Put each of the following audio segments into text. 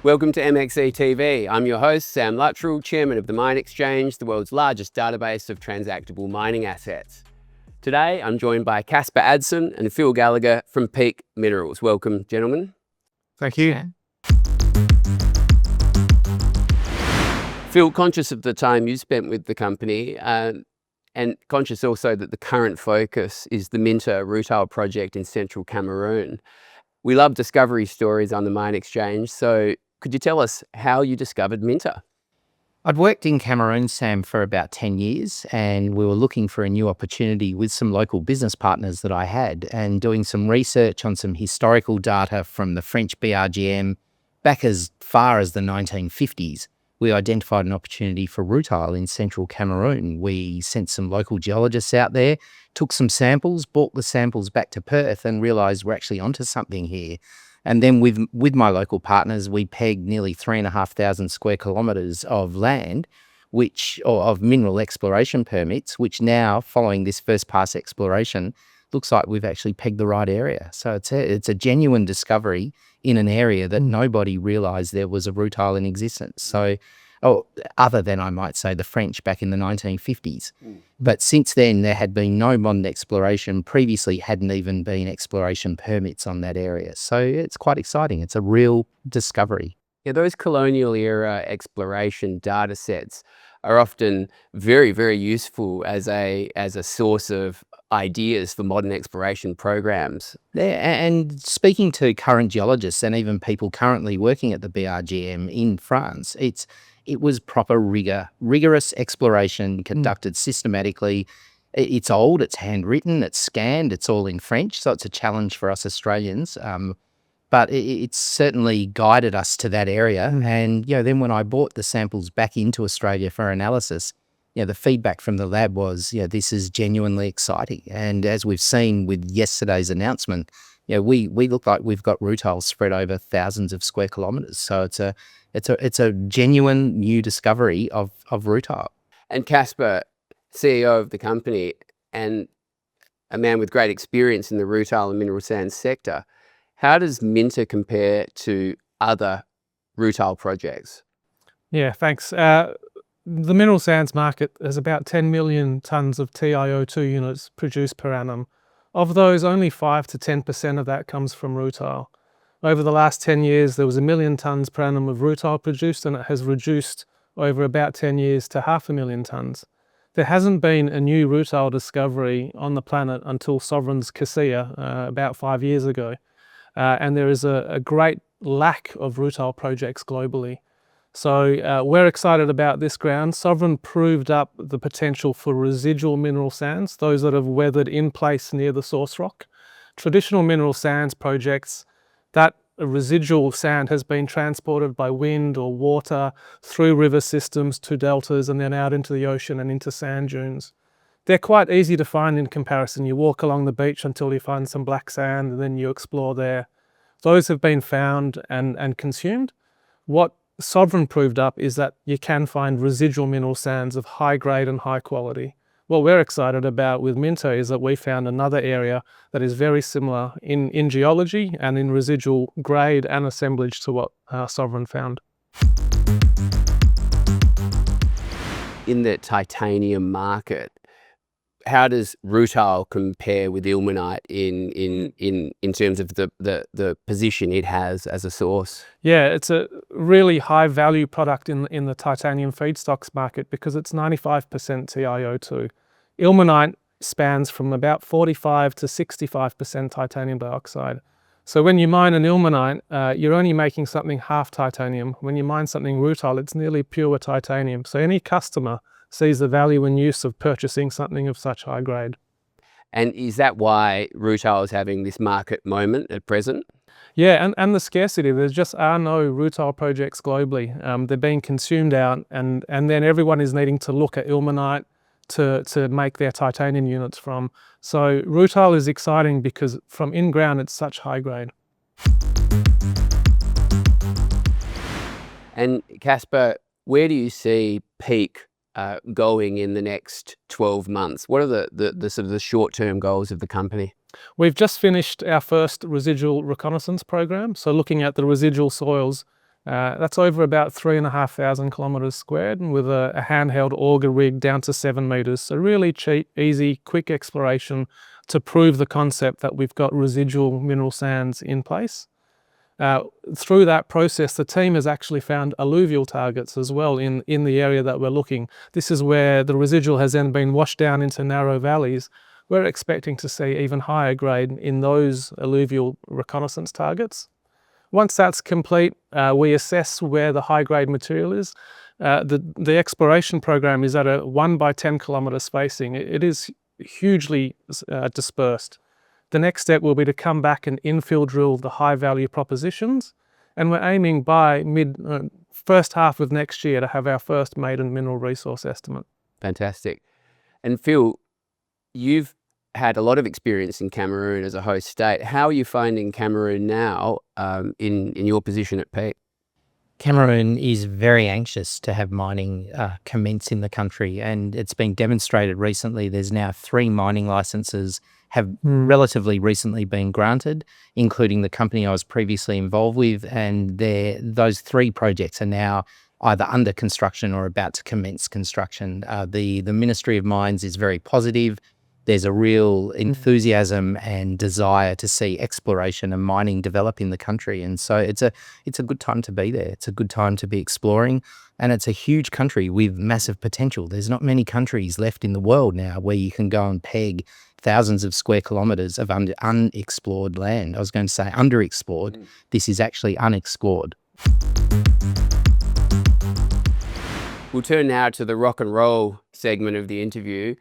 Welcome to MXE TV. I'm your host, Sam Luttrell, Chairman of the Minexchange, the world's largest database of transactable mining assets. Today, I'm joined by Casper Adson and Phil Gallagher from Peak Minerals. Welcome, gentlemen. Thank you. Phil, conscious of the time you spent with the company, and conscious also that the current focus is the Minta Rutile Project in central Cameroon. We love discovery stories on the Minexchange, so could you tell us how you discovered Minta? I'd worked in Cameroon, Sam, for about 10 years, and we were looking for a new opportunity with some local business partners that I had, and doing some research on some historical data from the French BRGM back as far as the 1950s. We identified an opportunity for rutile in central Cameroon. We sent some local geologists out there, took some samples, brought the samples back to Perth, and realised we're actually onto something here. And then with my local partners, we pegged nearly 3,500 square kilometres of land, of mineral exploration permits, which now, following this first pass exploration, looks like we've actually pegged the right area. So it's a genuine discovery in an area that nobody realised there was a rutile in existence. So, other than, I might say, the French back in the 1950s. But since then, there had been no modern exploration. Previously, hadn't even been exploration permits on that area. So it's quite exciting. It's a real discovery. Yeah, those colonial era exploration data sets are often very, very useful as a source of ideas for modern exploration programs. Yeah, and speaking to current geologists and even people currently working at the BRGM in France, it was proper rigorous exploration conducted systematically. It's old, it's handwritten, it's scanned, it's all in French, so it's a challenge for us Australians. But it's certainly guided us to that area. And then when I brought the samples back into Australia for analysis, the feedback from the lab was, this is genuinely exciting. And as we've seen with yesterday's announcement, we look like we've got rutile spread over thousands of square kilometres. So it's a genuine new discovery of rutile. And Casper, CEO of the company and a man with great experience in the rutile and mineral sands sector, how does Minta compare to other rutile projects? Yeah, thanks. The mineral sands market has about 10 million tonnes of TiO2 units produced per annum. Of those, only 5 to 10% of that comes from rutile. Over the last 10 years, there was 1 million tonnes per annum of rutile produced, and it has reduced over about 10 years to 500,000 tonnes. There hasn't been a new rutile discovery on the planet until Sovereign's Cassia about 5 years ago. And there is a great lack of rutile projects globally. So we're excited about this ground. Sovereign proved up the potential for residual mineral sands, those that have weathered in place near the source rock. Traditional mineral sands projects, that residual sand has been transported by wind or water through river systems to deltas and then out into the ocean and into sand dunes. They're quite easy to find in comparison. You walk along the beach until you find some black sand and then you explore there. Those have been found and consumed. What Sovereign proved up is that you can find residual mineral sands of high grade and high quality. What we're excited about with Minta is that we found another area that is very similar in geology and in residual grade and assemblage to what Sovereign found. In the titanium market, how does rutile compare with ilmenite in terms of the position it has as a source? Yeah, it's a really high value product in the titanium feedstocks market because it's 95% TiO2. Ilmenite spans from about 45 to 65% titanium dioxide. So when you mine an ilmenite, you're only making something half titanium. When you mine something rutile, it's nearly pure titanium. So any customer sees the value and use of purchasing something of such high grade. And is that why rutile is having this market moment at present? Yeah, and the scarcity. There just are no rutile projects globally. They're being consumed out, and then everyone is needing to look at ilmenite to make their titanium units from. So rutile is exciting because from in-ground it's such high grade. And Casper, where do you see Peak going in the next 12 months? What are the sort of the short-term goals of the company? We've just finished our first residual reconnaissance program, so looking at the residual soils That's over about 3,500 kilometres squared, and with a handheld auger rig down to 7 metres. So really cheap, easy, quick exploration to prove the concept that we've got residual mineral sands in place. Through that process, the team has actually found alluvial targets as well in the area that we're looking. This is where the residual has then been washed down into narrow valleys. We're expecting to see even higher grade in those alluvial reconnaissance targets. Once that's complete, we assess where the high-grade material is. The exploration program is at a 1 by 10 kilometre spacing. It is hugely dispersed. The next step will be to come back and infill drill the high-value propositions, and we're aiming by first half of next year to have our first maiden mineral resource estimate. Fantastic. And Phil, you've had a lot of experience in Cameroon as a host state. How are you finding Cameroon now in your position at Peak? Cameroon is very anxious to have mining commence in the country, and it's been demonstrated recently. There's now 3 mining licenses have relatively recently been granted, including the company I was previously involved with, and those 3 projects are now either under construction or about to commence construction. The Ministry of Mines is very positive. There's a real enthusiasm and desire to see exploration and mining develop in the country. And so it's a good time to be there. It's a good time to be exploring. And it's a huge country with massive potential. There's not many countries left in the world now where you can go and peg thousands of square kilometres of unexplored land. I was going to say underexplored. This is actually unexplored. We'll turn now to the rock and roll segment of the interview.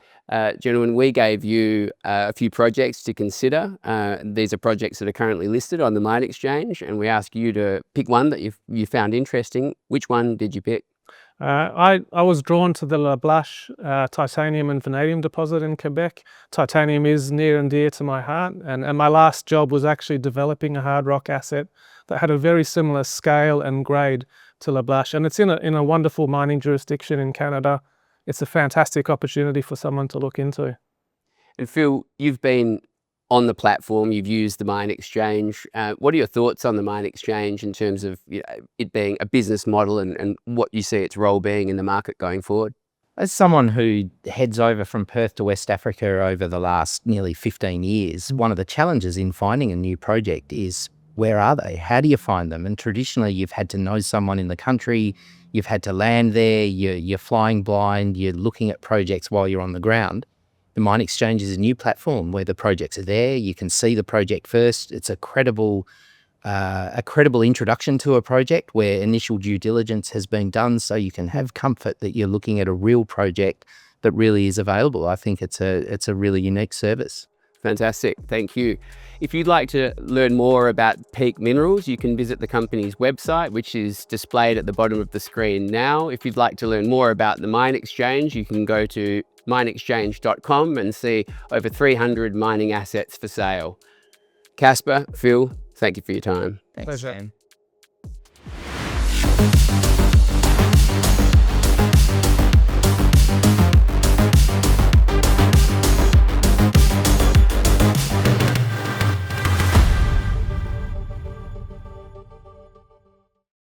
Gentlemen, we gave you a few projects to consider. These are projects that are currently listed on the Minexchange, and we asked you to pick one that you found interesting. Which one did you pick? I was drawn to the La Blache titanium and vanadium deposit in Quebec. Titanium is near and dear to my heart, and my last job was actually developing a hard rock asset that had a very similar scale and grade to La Blache, and it's in a wonderful mining jurisdiction in Canada. It's a fantastic opportunity for someone to look into. And Phil, you've been on the platform, you've used the Minexchange. What are your thoughts on the Minexchange in terms of it being a business model and what you see its role being in the market going forward? As someone who heads over from Perth to West Africa over the last nearly 15 years, one of the challenges in finding a new project is, where are they? How do you find them? And traditionally, you've had to know someone in the country, you've had to land there, you're flying blind, you're looking at projects while you're on the ground. The Minexchange is a new platform where the projects are there, you can see the project first. It's a credible introduction to a project where initial due diligence has been done, so you can have comfort that you're looking at a real project that really is available. I think it's a really unique service. Fantastic, thank you. If you'd like to learn more about Peak Minerals, you can visit the company's website, which is displayed at the bottom of the screen now. If you'd like to learn more about the Minexchange, you can go to minexchange.com and see over 300 mining assets for sale. Casper, Phil, thank you for your time. Thanks, Pleasure. Sam.